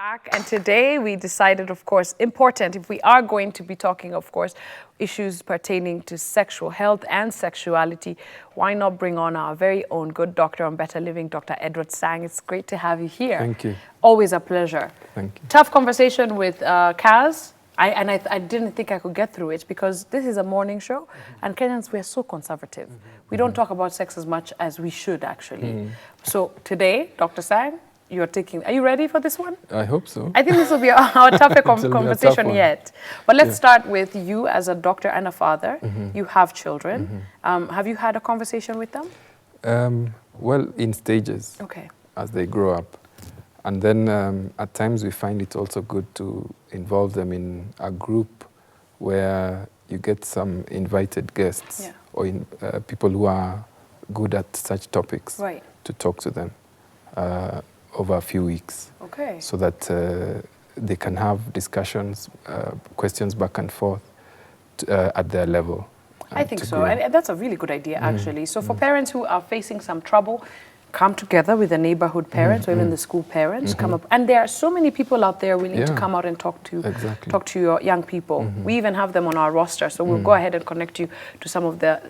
back, and today we decided, of course, important, if we are going to be talking, of course, issues pertaining to sexual health and sexuality, why not bring on our very own good doctor on Better Living, Dr. Edward Sang. It's great to have you here. Thank you. Always a pleasure. Thank you. Tough conversation with Kaz. I didn't think I could get through it because this is a morning show, and Kenyans, we're so conservative. We don't talk about sex as much as we should, actually. So today, Dr. Sang, are you ready for this one? I hope so. I think this will be our toughest conversation yet. But let's start with you as a doctor and a father. You have children. Have you had a conversation with them? Well, in stages, as they grow up. And then at times we find it also good to involve them in a group where you get some invited guests or people who are good at such topics to talk to them over a few weeks, so that they can have discussions, questions back and forth at their level. I think so, and that's a really good idea, actually. So for parents who are facing some trouble, come together with the neighborhood parents or even the school parents, come up. And there are so many people out there willing to come out and talk to your young people. We even have them on our roster, so we'll go ahead and connect you to some of the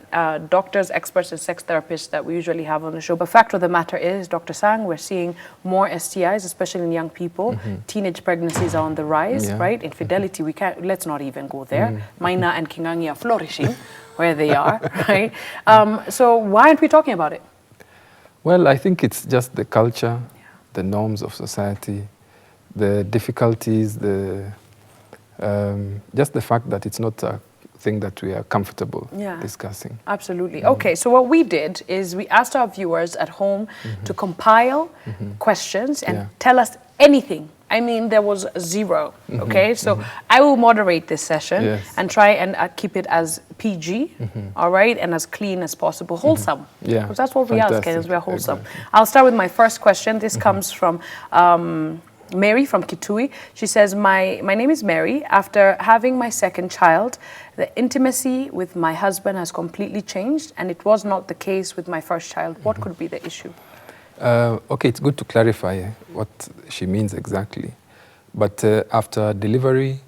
doctors, experts, and sex therapists that we usually have on the show. But fact of the matter is, Dr. Sang, we're seeing more STIs, especially in young people. Teenage pregnancies are on the rise, right? Infidelity, let's not even go there. Maina and Kingangi are flourishing where they are, right? So why aren't we talking about it? Well, I think it's just the culture, the norms of society, the difficulties, just the fact that it's not a thing that we are comfortable discussing. Absolutely. Okay, so what we did is we asked our viewers at home to compile questions and tell us anything. I mean, there was zero, okay? So I will moderate this session and try and keep it as PG, all right, and as clean as possible, wholesome. Because that's what we ask, Kenyans, we are wholesome. Exactly. I'll start with my first question. This comes from Mary from Kitui. She says, my name is Mary. After having my second child, the intimacy with my husband has completely changed, and it was not the case with my first child. What could be the issue? Okay, it's good to clarify what she means exactly. But after delivery,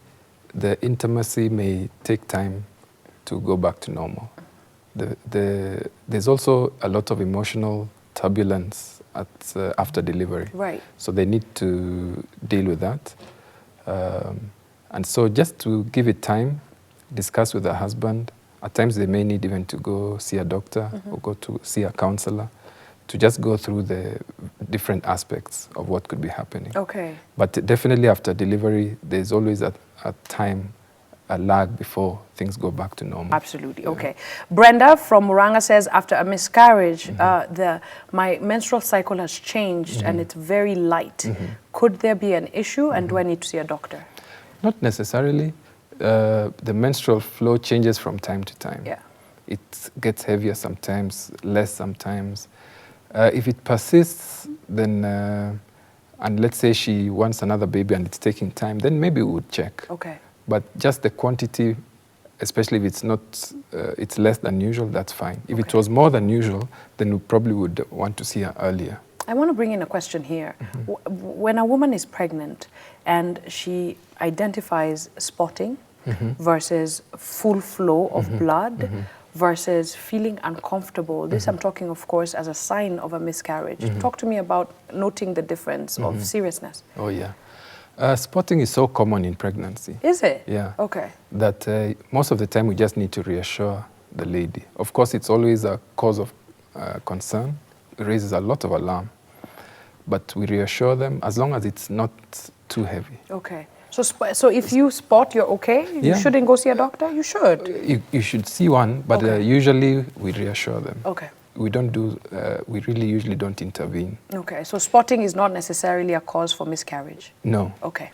the intimacy may take time to go back to normal. There's also a lot of emotional turbulence after delivery. Right. So they need to deal with that. And so just to give it time, discuss with the husband. At times they may need even to go see a doctor or go to see a counselor, to just go through the different aspects of what could be happening. Okay. But definitely after delivery, there's always a time, a lag before things go back to normal. Absolutely, okay. Brenda from Muranga says, after a miscarriage, my menstrual cycle has changed and it's very light. Could there be an issue, and do I need to see a doctor? Not necessarily. The menstrual flow changes from time to time. Yeah. It gets heavier sometimes, less sometimes. If it persists, then, and let's say she wants another baby and it's taking time, then maybe we would check. Okay. But just the quantity, especially if it's not, it's less than usual, that's fine. If it was more than usual, then we probably would want to see her earlier. I want to bring in a question here. When a woman is pregnant and she identifies spotting versus full flow of blood, versus feeling uncomfortable. This I'm talking, of course, as a sign of a miscarriage. Talk to me about noting the difference of seriousness. Oh, yeah. Spotting is so common in pregnancy. Is it? Yeah. Okay. That most of the time we just need to reassure the lady. Of course, it's always a cause of concern. It raises a lot of alarm. But we reassure them as long as it's not too heavy. Okay. So if you spot you're okay, you shouldn't go see a doctor? You should. You should see one, but usually we reassure them. Okay. We don't do, we really usually don't intervene. Okay, so spotting is not necessarily a cause for miscarriage? No. Okay.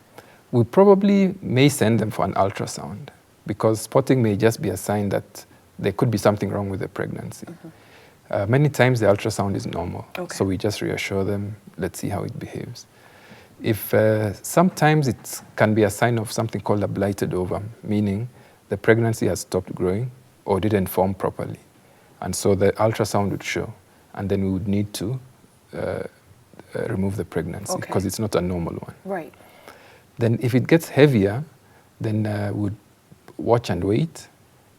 We probably may send them for an ultrasound, because spotting may just be a sign that there could be something wrong with the pregnancy. Many times the ultrasound is normal, so we just reassure them, let's see how it behaves. If sometimes it can be a sign of something called a blighted ovum, meaning the pregnancy has stopped growing or didn't form properly. And so the ultrasound would show, and then we would need to remove the pregnancy because it's not a normal one. Right. Then if it gets heavier, then we'd watch and wait.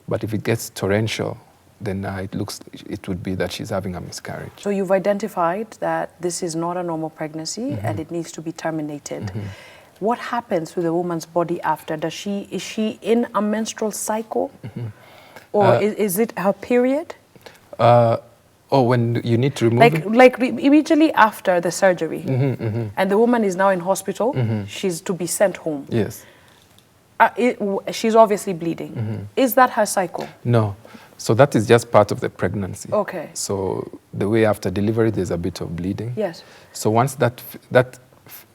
But if it gets torrential, then it would be that she's having a miscarriage. So you've identified that this is not a normal pregnancy and it needs to be terminated. What happens to the woman's body after? Is she in a menstrual cycle? Or is it her period? When you need to remove it? Like immediately after the surgery, and the woman is now in hospital, she's to be sent home. Yes. She's obviously bleeding. Is that her cycle? No. So that is just part of the pregnancy. Okay. So the way after delivery, there's a bit of bleeding. Yes. So once that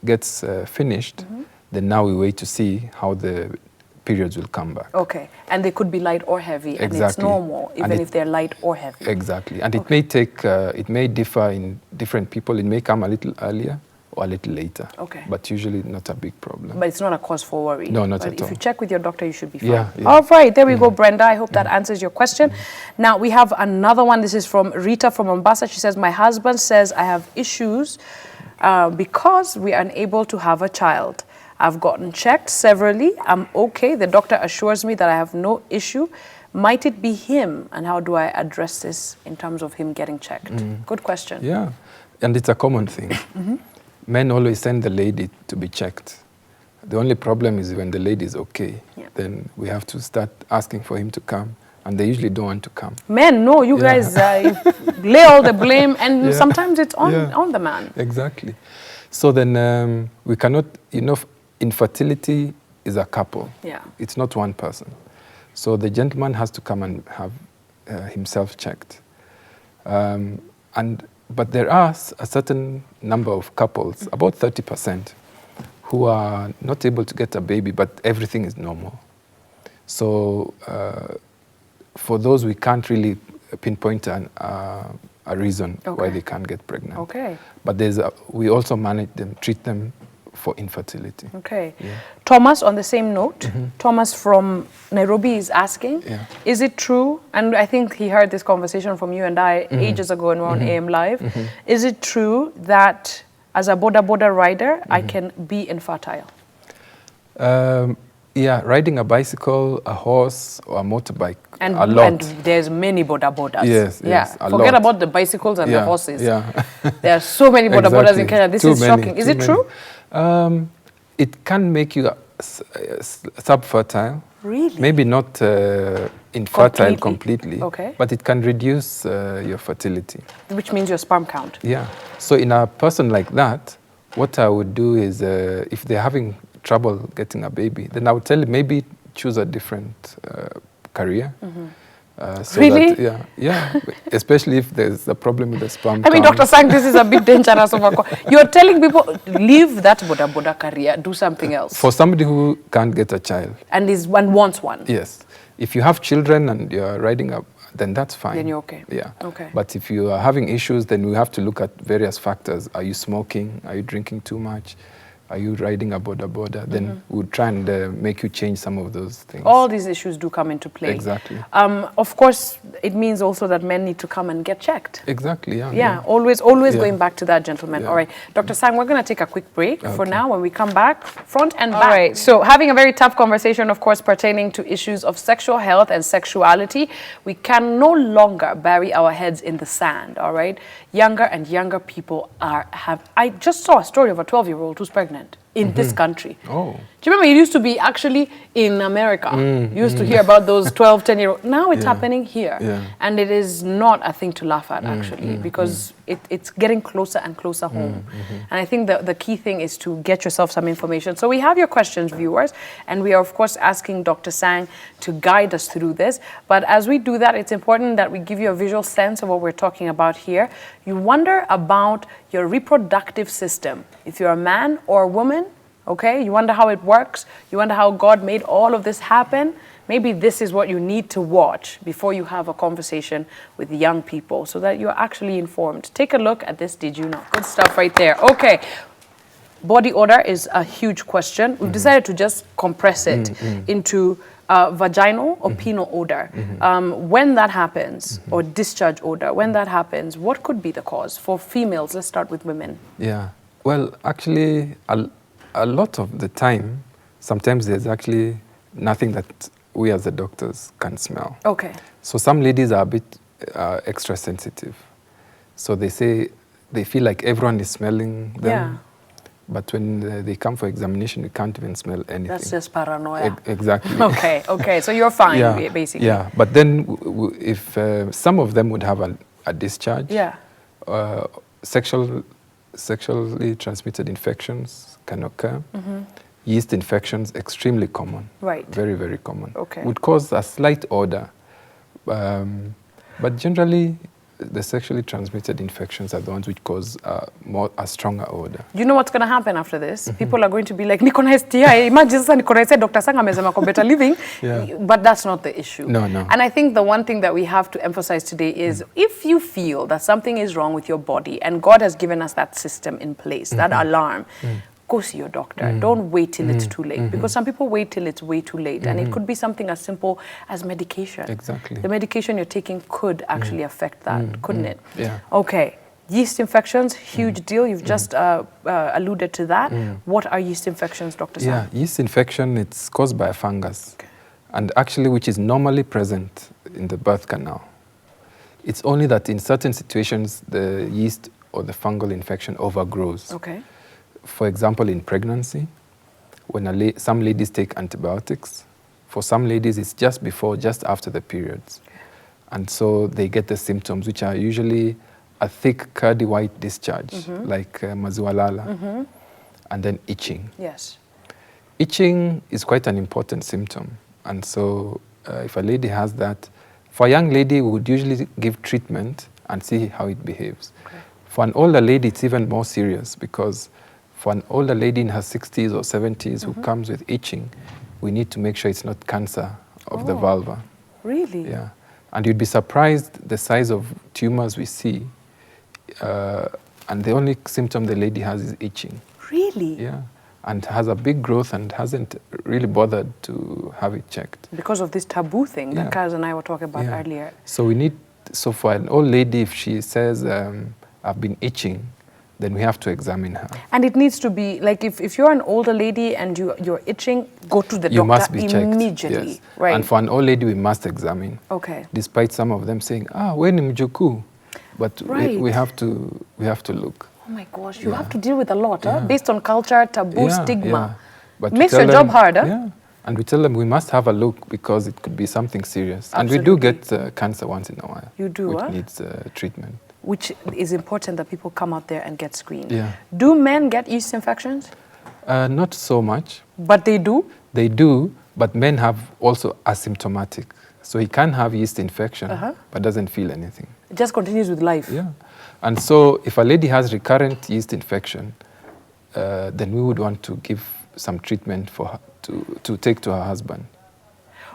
gets finished, then now we wait to see how the periods will come back. Okay. And they could be light or heavy. Exactly. And it's normal, even if they're light or heavy. Exactly. And it may take, it may differ in different people. It may come a little earlier or a little later. Okay. But usually not a big problem. But it's not a cause for worry. No, not but at all. If you check with your doctor, you should be fine. Yeah. All right, there we go, Brenda. I hope that answers your question. Now, we have another one. This is from Rita from Mombasa. She says, my husband says I have issues because we are unable to have a child. I've gotten checked severally. I'm okay. The doctor assures me that I have no issue. Might it be him? And how do I address this in terms of him getting checked? Good question. Yeah, and it's a common thing. Men always send the lady to be checked. The only problem is when the lady is okay, then we have to start asking for him to come. And they usually don't want to come. Men, no, you guys lay all the blame, and sometimes it's on the man. Exactly. So then we cannot, infertility is a couple. Yeah. It's not one person. So the gentleman has to come and have himself checked. But there are a certain number of couples, about 30%, who are not able to get a baby, but everything is normal. So for those, we can't really pinpoint a reason why they can't get pregnant. Okay. But we also manage them, treat them for infertility. Okay. Yeah. Thomas, on the same note, Thomas from Nairobi is asking, is it true, and I think he heard this conversation from you and I ages ago when we were on AM Live, is it true that as a boda rider, I can be infertile? Yeah, riding a bicycle, a horse, or a motorbike, and, a lot. And there's many bodas. Yes, Forget about the bicycles and the horses. Yeah. There are so many bodas in Kenya. This is shocking. Is it true? It can make you subfertile. Really? Maybe not infertile completely, but it can reduce your fertility. Which means your sperm count. Yeah. So in a person like that, what I would do is if they're having trouble getting a baby, then I would tell them maybe choose a different career. So really? That, yeah, especially if there's a problem with the sperm count. I mean, Dr. Sang, this is a bit dangerous. You're telling people, leave that boda career, do something else. For somebody who can't get a child. And wants one. Yes. If you have children and you're riding up, then that's fine. Then you're okay. Yeah. Okay. But if you are having issues, then we have to look at various factors. Are you smoking? Are you drinking too much? Are you riding a boda? Then we'll try and make you change some of those things. All these issues do come into play. Exactly. Of course, it means also that men need to come and get checked. Exactly, Yeah, always going back to that, gentlemen. All right, Dr. Sang, we're going to take a quick break for now. When we come back, front and back. All right, so having a very tough conversation, of course, pertaining to issues of sexual health and sexuality. We can no longer bury our heads in the sand, all right? Younger and younger people I just saw a story of a 12-year-old who's pregnant in this country. Oh. Do you remember it used to be actually in America? You used to hear about those 12, 10-year-olds. Now it's happening here. Yeah. And it is not a thing to laugh at, actually, because it's getting closer and closer home. And I think the key thing is to get yourself some information. So we have your questions, viewers, and we are, of course, asking Dr. Sang to guide us through this. But as we do that, it's important that we give you a visual sense of what we're talking about here. You wonder about your reproductive system. If you're a man or a woman, okay, you wonder how it works, you wonder how God made all of this happen, maybe this is what you need to watch before you have a conversation with young people so that you're actually informed. Take a look at this, did you know? Good stuff right there. Okay, body odor is a huge question. We've decided to just compress it into vaginal or penile odor. When that happens, or discharge odor, when that happens, what could be the cause? For females, let's start with women. Yeah, well, actually, a a lot of the time, sometimes there's actually nothing that we as the doctors can smell. Okay. So some ladies are a bit extra sensitive. So they say they feel like everyone is smelling them. Yeah. But when they come for examination, you can't even smell anything. That's just paranoia. Exactly. Okay, okay. So you're fine, basically. Yeah, but then if some of them would have a discharge, sexually transmitted infections can occur. Yeast infections, extremely common. Right. Very, very common. Okay. Would cause a slight odor. But generally, the sexually transmitted infections are the ones which cause a stronger odor. You know what's going to happen after this? People are going to be like, niko na STI. Imagine sasa niko na STI, Dr. Sang amesema kwa better living. But that's not the issue. No, no. And I think the one thing that we have to emphasize today is if you feel that something is wrong with your body and God has given us that system in place, that alarm, go see your doctor. Don't wait till it's too late. Because some people wait till it's way too late. And it could be something as simple as medication. Exactly. The medication you're taking could actually affect that, couldn't it? Yeah. Okay. Yeast infections, huge deal. You've just alluded to that. What are yeast infections, Dr. Sang? Yeah, yeast infection, it's caused by a fungus. Okay. And actually, which is normally present in the birth canal. It's only that in certain situations, the yeast or the fungal infection overgrows. Okay. For example, in pregnancy, when some ladies take antibiotics, for some ladies it's just before, just after the periods. And so they get the symptoms, which are usually a thick, curdy white discharge, like maziwalala, and then itching. Yes. Itching is quite an important symptom. And so if a lady has that, for a young lady, we would usually give treatment and see how it behaves. Okay. For an older lady, it's even more serious because for an older lady in her 60s or 70s who comes with itching, we need to make sure it's not cancer of the vulva. Really? Yeah. And you'd be surprised the size of tumors we see. And the only symptom the lady has is itching. Really? Yeah. And has a big growth and hasn't really bothered to have it checked. Because of this taboo thing that Kaz and I were talking about earlier. So for an old lady, if she says, I've been itching, then we have to examine her. And it needs to be, like if you're an older lady and you're itching, go to the doctor must be immediately. Yes. Right. And for an old lady, we must examine. Okay. Despite some of them saying, we ni mjukuu. But we have to look. Oh my gosh, you have to deal with a lot, based on culture, taboo, stigma. Yeah. But makes your job harder. Yeah. And we tell them we must have a look because it could be something serious. Absolutely. And we do get cancer once in a while. You do, which needs treatment. Which is important that people come out there and get screened. Yeah. Do men get yeast infections? Not so much. But they do? They do, but men have also asymptomatic. So he can have yeast infection, but doesn't feel anything. It just continues with life. Yeah. And so if a lady has recurrent yeast infection, then we would want to give some treatment for her to take to her husband.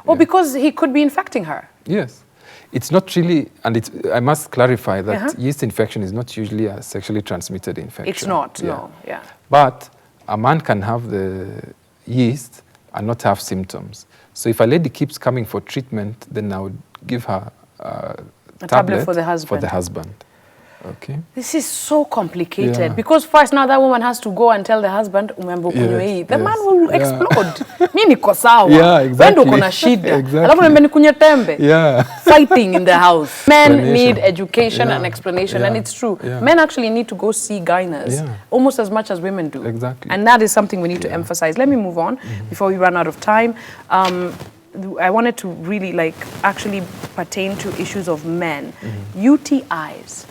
Oh, because he could be infecting her? Yes. It's not really, and I must clarify that yeast infection is not usually a sexually transmitted infection. It's not, no. Yeah. But a man can have the yeast and not have symptoms. So if a lady keeps coming for treatment, then I would give her a tablet for the husband. Okay. This is so complicated because first now that woman has to go and tell the husband, the man will explode. Mimi niko sawa. Yeah, exactly. Wendo kuna shida. Exactly. Alafu niambia nikunywe tembe. Yeah. Fighting in the house. Men need education and explanation, and it's true. Yeah. Men actually need to go see gynaes almost as much as women do. Exactly. And that is something we need to emphasize. Let me move on before we run out of time. I wanted to really actually pertain to issues of men. UTIs,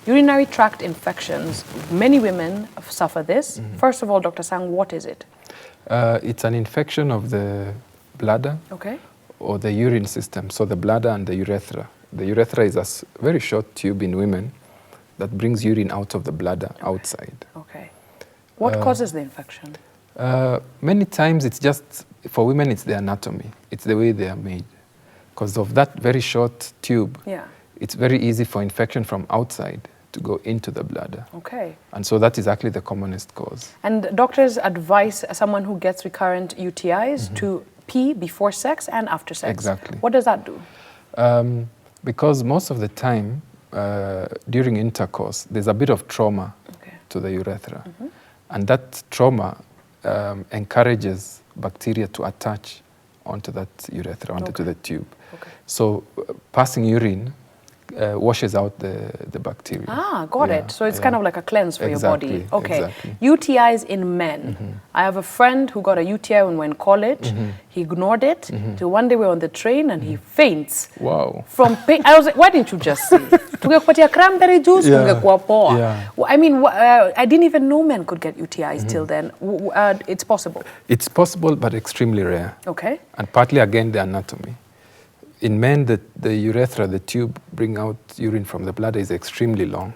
urinary tract infections. Many women suffer this. First of all, Dr. Sang, what is it? It's an infection of the bladder or the urine system. So the bladder and the urethra. The urethra is a very short tube in women that brings urine out of the bladder outside. Okay. What causes the infection? Many times it's just, for women it's the anatomy. It's the way they are made. Because of that very short tube, it's very easy for infection from outside to go into the bladder. Okay. And so that is actually the commonest cause. And doctors advise someone who gets recurrent UTIs to pee before sex and after sex. Exactly. What does that do? Because most of the time, during intercourse, there's a bit of trauma to the urethra. And that trauma encourages bacteria to attach onto that urethra, onto the tube. Okay. So passing urine washes out the bacteria. Ah, got it. So it's kind of like a cleanse for your body. Okay. Exactly. UTIs in men. I have a friend who got a UTI when we were in college. He ignored it. So one day we were on the train and he faints. Wow. From pain. I was like, why didn't you just say? Tungekupatia cranberry juice, ungekuwa poa. Yeah. I mean, I didn't even know men could get UTIs till then. It's possible. It's possible, but extremely rare. Okay. And partly, again, the anatomy. In men, the urethra, the tube, bring out urine from the bladder is extremely long.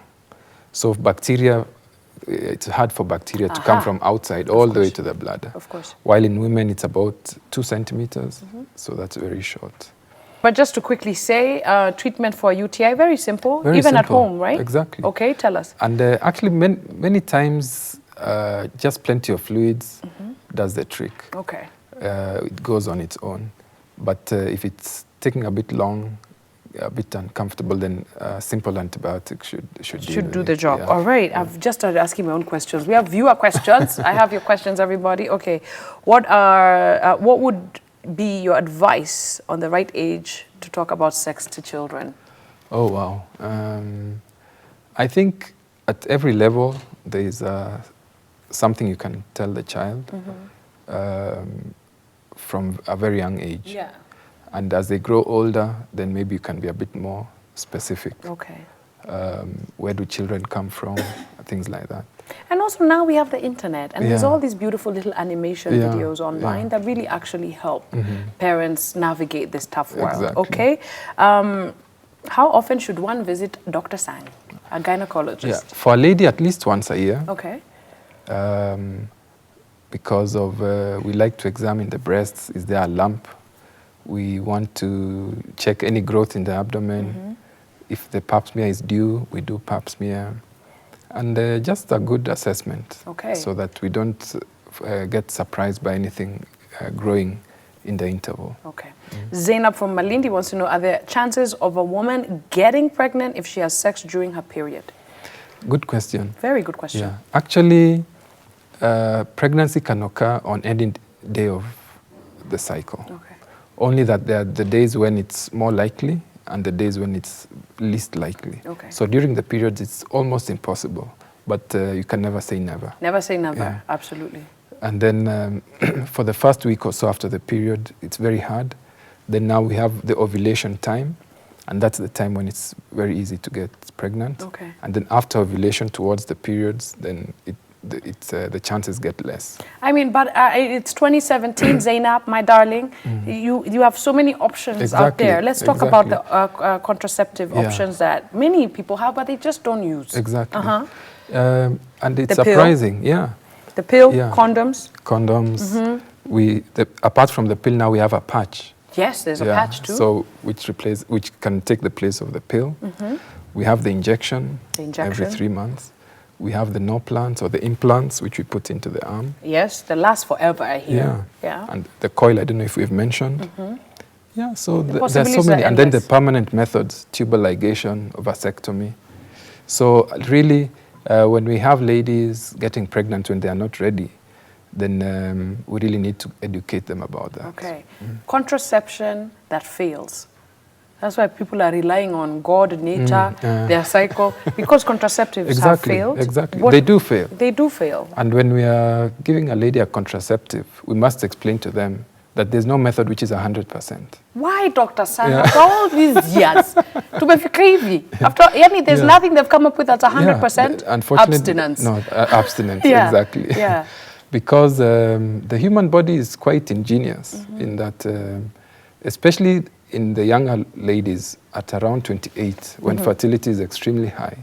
So bacteria, it's hard for bacteria to come from outside all the way to the bladder. Of course. While in women, it's about 2 centimeters. So that's very short. But just to quickly say, treatment for UTI, very simple, Very even simple. at home, right? Exactly. Okay, tell us. And actually, many times, just plenty of fluids does the trick. Okay. It goes on its own. But if it's taking a bit long, a bit uncomfortable, then simple antibiotics should do the job. Yeah. All right, I've just started asking my own questions. We have viewer questions. I have your questions, everybody. Okay, what would be your advice on the right age to talk about sex to children? Oh wow, I think at every level there is something you can tell the child from a very young age. Yeah. And as they grow older, then maybe you can be a bit more specific. Okay. Where do children come from? Things like that. And also now we have the internet, and there's all these beautiful little animation videos online that really actually help parents navigate this tough world. Exactly. Okay. How often should one visit Dr. Sang, a gynecologist? Yeah. For a lady, at least once a year. Okay. Because of we like to examine the breasts. Is there a lump? We want to check any growth in the abdomen. If the pap smear is due, we do pap smear. And just a good assessment, so that we don't get surprised by anything growing in the interval. Okay. Zainab from Malindi wants to know, are there chances of a woman getting pregnant if she has sex during her period? Good question. Very good question. Yeah. Actually, pregnancy can occur on any day of the cycle. Okay. Only that there are the days when it's more likely and the days when it's least likely. Okay. So during the periods, it's almost impossible, but you can never say never. Never say never, Yeah. absolutely. And then for the first week or so after the period, it's very hard. Then now we have the ovulation time, and that's the time when it's very easy to get pregnant. Okay. And then after ovulation towards the periods, then the chances get less. I mean, but it's 2017, Zainab, my darling. You have so many options out there. Let's talk about the contraceptive options that many people have, but they just don't use. Exactly. And it's The surprising, pill. The pill, condoms. Condoms. Apart from the pill, now we have a patch. Yes, there's a patch too. So which can take the place of the pill. We have the injection every 3 months. We have the no-plants or the implants, which we put into the arm. Yes, they last forever, I hear. Yeah. And the coil, I don't know if we've mentioned. Yeah, so there's so many. And then the permanent methods, tubal ligation, vasectomy. So really, when we have ladies getting pregnant when they are not ready, then we really need to educate them about that. Okay. Contraception that fails. That's why people are relying on God, nature, their cycle, because contraceptives have failed. Exactly, they do fail. They do fail. And when we are giving a lady a contraceptive, we must explain to them that there's no method which is 100%. Why, Dr. Sang, after all these years, tumefika hivi? There's nothing they've come up with that's 100%? Unfortunately, abstinence. No, abstinence, exactly. Yeah. Because the human body is quite ingenious in that, especially in the younger ladies at around 28, when fertility is extremely high,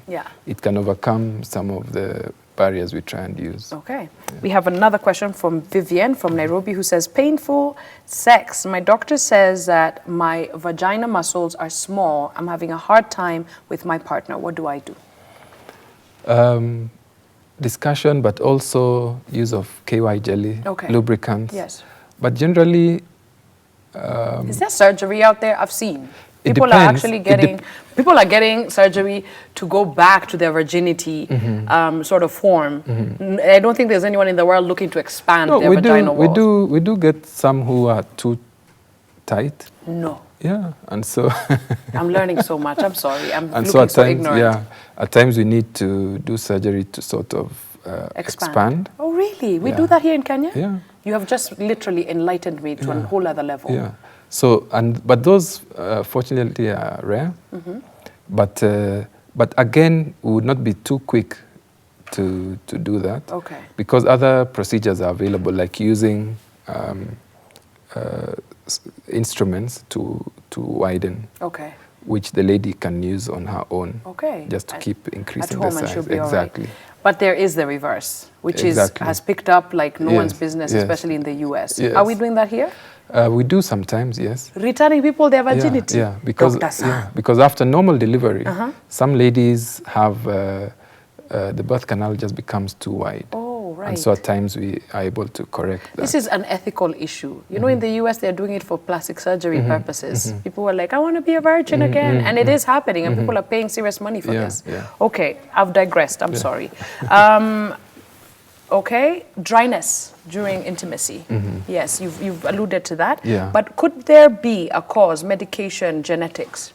it can overcome some of the barriers we try and use. Okay. Yeah. We have another question from Vivian from Nairobi who says, painful sex. My doctor says that my vagina muscles are small. I'm having a hard time with my partner. What do I do? Discussion, but also use of KY jelly, lubricants. Yes. But generally... is there surgery out there? I've seen. People are actually getting, people are getting surgery to go back to their virginity sort of form. I don't think there's anyone in the world looking to expand their vaginal walls. We do get some who are too tight. No. Yeah, and so... I'm learning so much, I'm sorry. I'm and looking so at times, ignorant. Yeah, at times we need to do surgery to sort of expand. Oh, really? We do that here in Kenya? Yeah. You have just literally enlightened me to a whole other level. Yeah. So, but those fortunately are rare. But again, we would not be too quick to do that. Okay. Because other procedures are available, like using instruments to widen. Okay. Which the lady can use on her own. Okay. Just to keep increasing at home the size. And she'll be exactly. All right. But there is the reverse, which has picked up like no one's business, especially in the US. Yes. Are we doing that here? We do sometimes, yes. Returning people their virginity? Yeah, because after normal delivery, some ladies have, the birth canal just becomes too wide. Oh, right. And so at times we are able to correct that. This is an ethical issue. You know, in the US, they're doing it for plastic surgery purposes. People are like, I want to be a virgin again. And it is happening, and people are paying serious money for this. Yeah. Okay, I've digressed. I'm sorry. Okay, dryness during intimacy. Yes, you've alluded to that. Yeah. But could there be a cause, medication, genetics,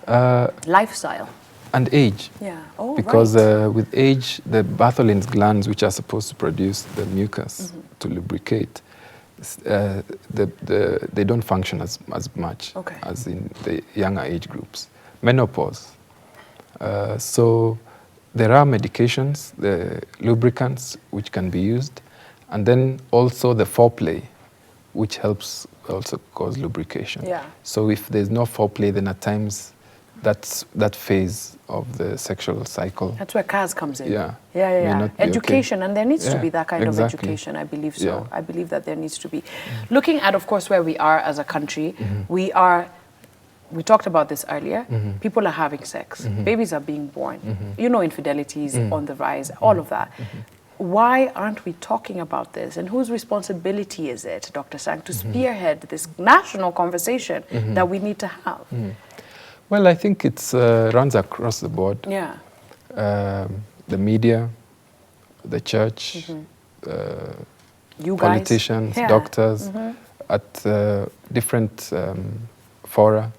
lifestyle? And age. Yeah. Oh, because with age, the Bartholin's glands, which are supposed to produce the mucus to lubricate, they don't function as much as in the younger age groups. Menopause. So there are medications, the lubricants, which can be used, and then also the foreplay, which helps also cause lubrication. Yeah. So if there's no foreplay, then at times that phase of the sexual cycle. That's where CAS comes in. Yeah. Education, and there needs to be that kind of education, I believe so. Yeah. I believe that there needs to be. Looking at, of course, where we are as a country, we talked about this earlier, people are having sex, babies are being born, you know, infidelity is on the rise, all of that. Why aren't we talking about this? And whose responsibility is it, Dr. Sang, to spearhead this national conversation that we need to have? Well, I think it runs across the board. Yeah. The media, the church, you politicians, doctors, at different fora.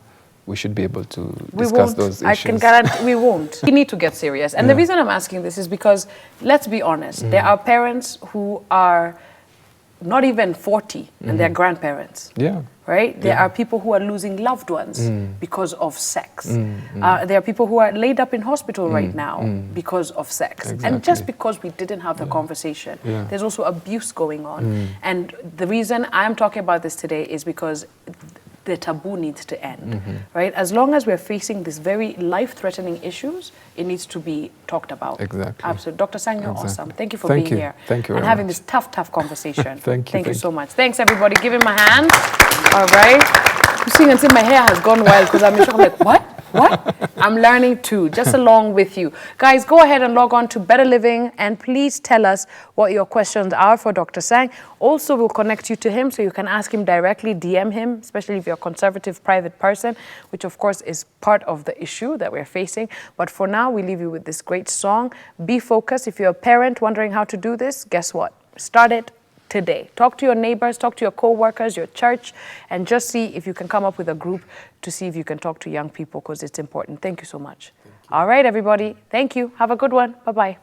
We should be able to discuss those issues. I can guarantee we won't. We need to get serious. And the reason I'm asking this is because, let's be honest, there are parents who are not even 40 and they're grandparents. Yeah. Right? There are people who are losing loved ones because of sex. There are people who are laid up in hospital right now because of sex. Exactly. And just because we didn't have the conversation, there's also abuse going on. And the reason I'm talking about this today is because the taboo needs to end, right? As long as we're facing these very life-threatening issues, it needs to be talked about. Exactly. Absolutely. Dr. Sang, you're awesome. Thank you for being here. Thank you and very having much. this tough conversation. Thank you so much. Thanks, everybody. Give him a hand. All right. You see, and see, my hair has gone wild because I'm in shock. I'm like, what? I'm learning too, just along with you. Guys, go ahead and log on to Better Living and please tell us what your questions are for Dr. Sang. Also, we'll connect you to him so you can ask him directly, DM him, especially if you're a conservative private person, which of course is part of the issue that we're facing. But for now, we leave you with this great song. Be focused. If you're a parent wondering how to do this, guess what? Start it today. Talk to your neighbors, talk to your co-workers, your church, and just see if you can come up with a group to see if you can talk to young people because it's important. Thank you so much. All right, everybody. Thank you. Have a good one. Bye-bye.